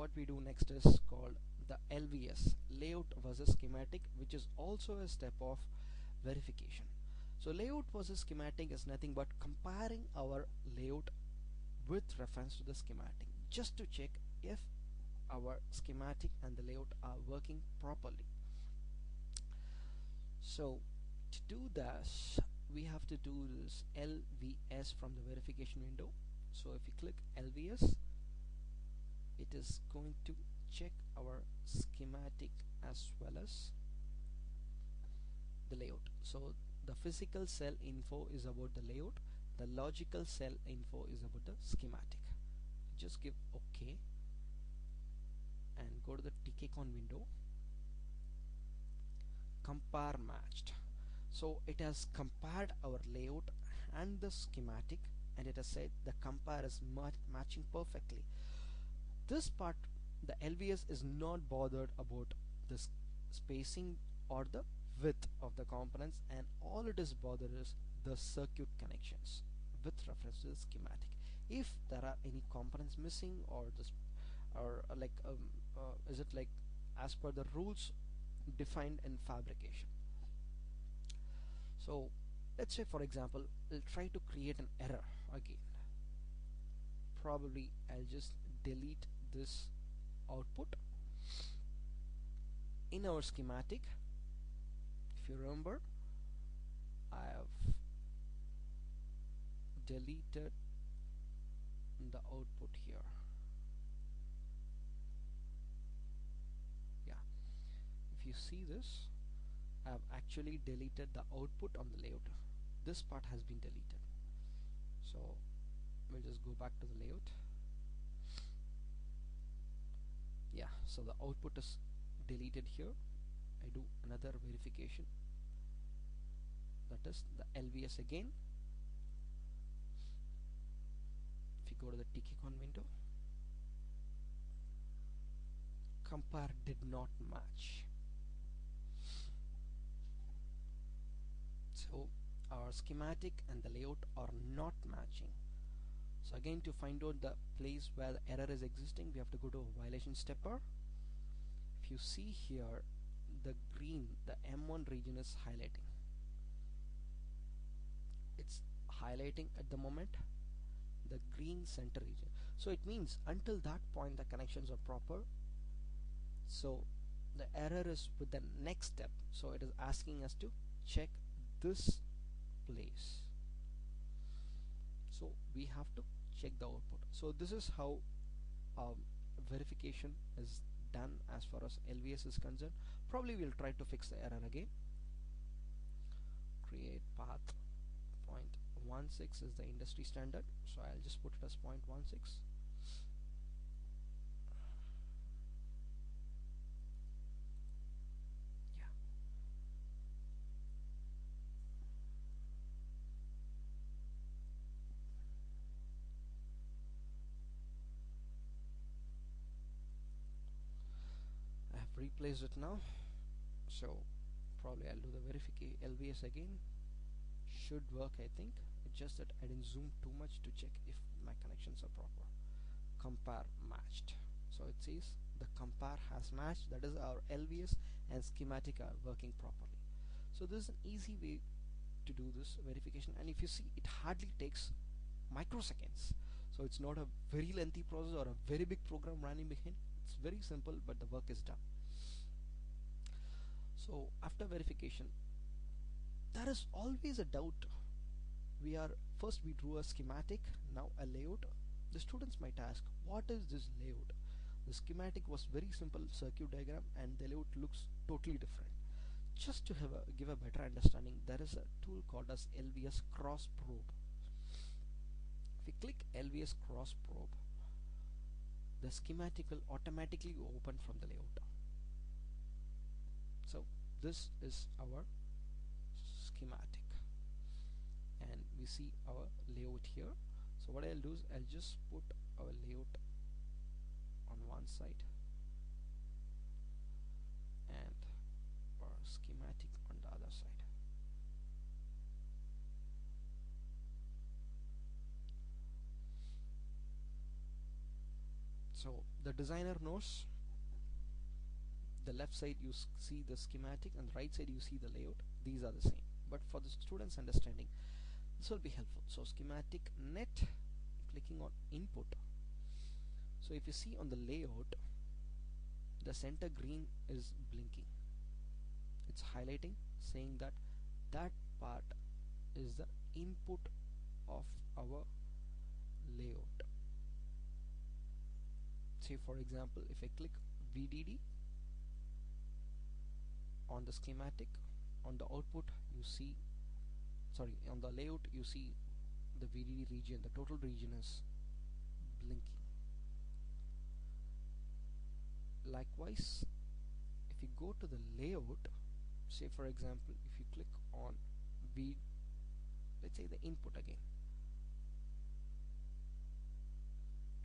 what we do next is called the LVS, layout versus schematic, which is also a step of verification. So layout versus schematic is nothing but comparing our layout with reference to the schematic, just to check if our schematic and the layout are working properly. So to do this, we have to do this LVS from the verification window. So if you click LVS, it is going to check our schematic as well as the layout. So the physical cell info is about the layout, the logical cell info is about the schematic. Just give OK and go to the TKCon window. Compare matched. So it has compared our layout and the schematic, and it has said the compare is matching perfectly. This part, the LVS is not bothered about the spacing or the width of the components, and all it is bothered is the circuit connections with reference to the schematic. If there are any components missing, or this, or like is it like as per the rules defined in fabrication. So let's say, for example, I'll try to create an error again. Probably I'll just delete this output. In our schematic, if you remember, I have deleted the output here. Yeah, if you see this, I have actually deleted the output on the layout. This part has been deleted. So we'll just go back to the layout. Yeah, so the output is deleted here. I do another verification, that is the LVS again. If you go to the TKCon window, compare did not match. So our schematic and the layout are not matching. So again, to find out the place where the error is existing, we have to go to violation stepper. If you see here, the green, the M1 region is highlighting. It's highlighting at the moment, the green center region. So it means until that point the connections are proper. So the error is with the next step. So it is asking us to check this place. So we have to check the output. So this is how verification is done as far as LVS is concerned. Probably we'll try to fix the error again. Create path 0.16 is the industry standard, so I'll just put it as 0.16. Yeah. I have replaced it now, so probably I'll do the verification LVS again. Should work, I think. It's just that I didn't zoom too much to check if my connections are proper. Compare matched. So it says the compare has matched, that is our LVS and schematic are working properly. So this is an easy way to do this verification, and if you see, it hardly takes microseconds. So it's not a very lengthy process or a very big program running behind. It's very simple, but the work is done. So after verification, there is always a doubt. We drew a schematic, now a layout. The students might ask, what is this layout? The schematic was very simple circuit diagram, and the layout looks totally different. Just to give a better understanding, there is a tool called as LVS cross probe. If you click LVS cross probe, the schematic will automatically open from the layout. So this is our schematic, and we see our layout here. So what I'll do is I'll just put our layout on one side and our schematic on the other side. So the designer knows the left side you see the schematic and the right side you see the layout. These are the same, but for the students understanding this will be helpful. So schematic net, clicking on input. So if you see on the layout, the center green is blinking, it's highlighting, saying that that part is the input of our layout. Say for example, if I click VDD on the schematic, on the output you see, sorry, on the layout you see the VDD region, the total region is blinking. Likewise, if you go to the layout, say for example, if you click on let's say the input again,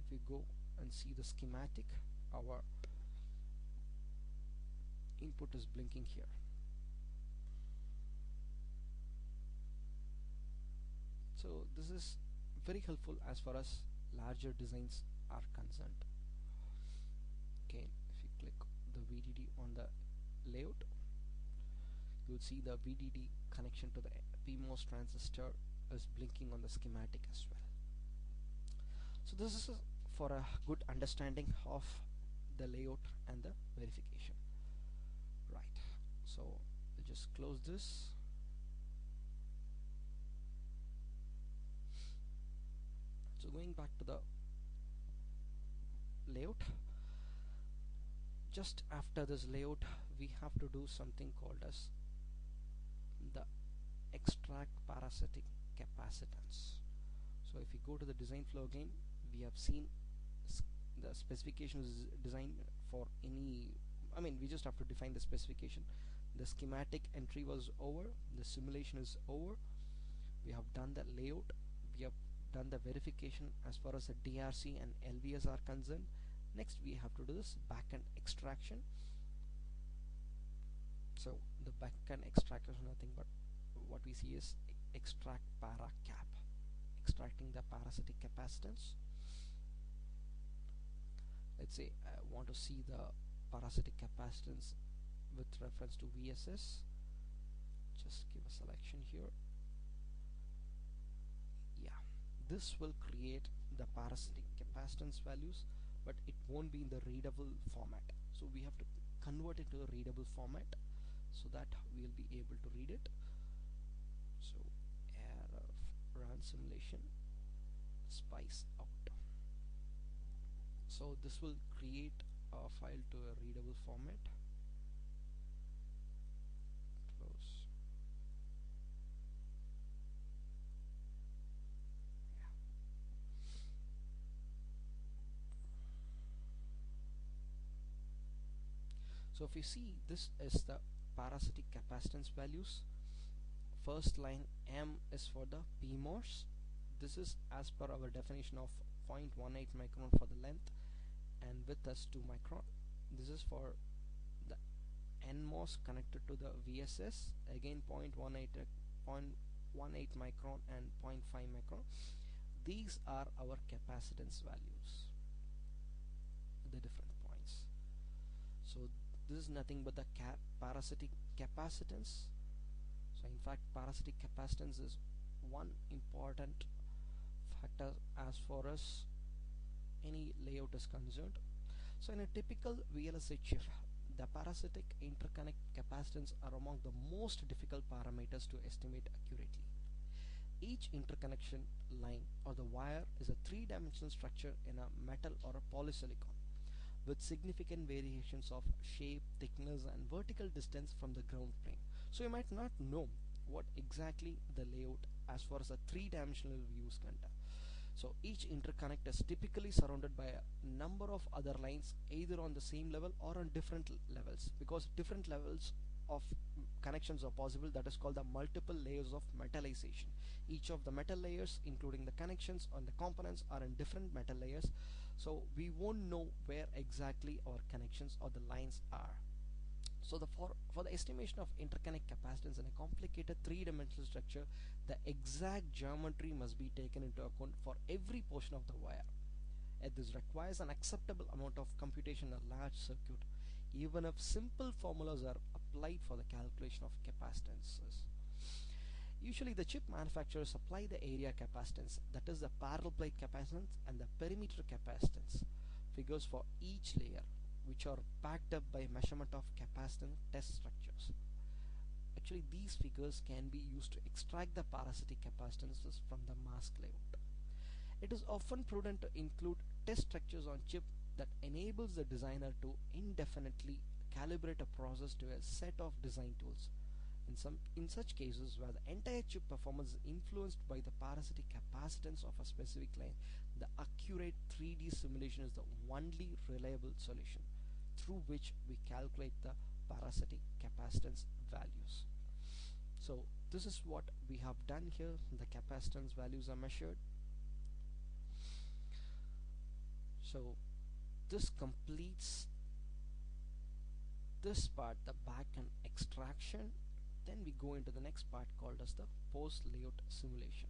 if you go and see the schematic, our input is blinking here. So this is very helpful as far as larger designs are concerned. Okay, if you click the VDD on the layout, you'll see the VDD connection to the PMOS transistor is blinking on the schematic as well. So this is for a good understanding of the layout and the verification. Right, so we'll just close this. So going back to the layout, just after this layout we have to do something called as the extract parasitic capacitance. So if you go to the design flow again, we have seen the specification is designed for any, I mean we just have to define the specification. The schematic entry was over, the simulation is over, we have done the layout, we have done the verification as far as the DRC and LVS are concerned. Next we have to do this backend extraction. So the backend extraction is nothing but what we see is extract para cap, extracting the parasitic capacitance. Let's say I want to see the parasitic capacitance with reference to VSS. Just give a selection here. Yeah, this will create the parasitic capacitance values, but it won't be in the readable format. So we have to convert it to a readable format so that we'll be able to read it. So error run simulation spice out. So this will create a file to a readable format. Close. Yeah. So if you see, this is the parasitic capacitance values. First line M is for the PMOS. This is as per our definition of 0.18 micron for the length and width as 2 micron. This is for the NMOS connected to the VSS, again 0.18 micron and 0.5 micron. These are our capacitance values, the different points. So this is nothing but the parasitic capacitance. So in fact parasitic capacitance is one important factor as far as any layout is concerned. So in a typical VLSI chip, the parasitic interconnect capacitance are among the most difficult parameters to estimate accurately. Each interconnection line or the wire is a three-dimensional structure in a metal or a polysilicon with significant variations of shape, thickness and vertical distance from the ground plane. So you might not know what exactly the layout as far as a three-dimensional view is concerned. So each interconnect is typically surrounded by a number of other lines either on the same level or on different levels, because different levels of connections are possible. That is called the multiple layers of metallization. Each of the metal layers, including the connections on the components, are in different metal layers, so we won't know where exactly our connections or the lines are. So for the estimation of interconnect capacitance in a complicated three-dimensional structure, the exact geometry must be taken into account for every portion of the wire. This requires an acceptable amount of computation in a large circuit, even if simple formulas are applied for the calculation of capacitances. Usually the chip manufacturers supply the area capacitance, that is the parallel plate capacitance, and the perimeter capacitance figures for each layer, which are backed up by measurement of capacitance test structures. Actually, these figures can be used to extract the parasitic capacitances from the mask layout. It is often prudent to include test structures on chip that enables the designer to indefinitely calibrate a process to a set of design tools. In such cases where the entire chip performance is influenced by the parasitic capacitance of a specific line, the accurate 3D simulation is the only reliable solution through which we calculate the parasitic capacitance values. So this is what we have done here. The capacitance values are measured. So this completes this part, the backend extraction. Then we go into the next part called as the post layout simulation.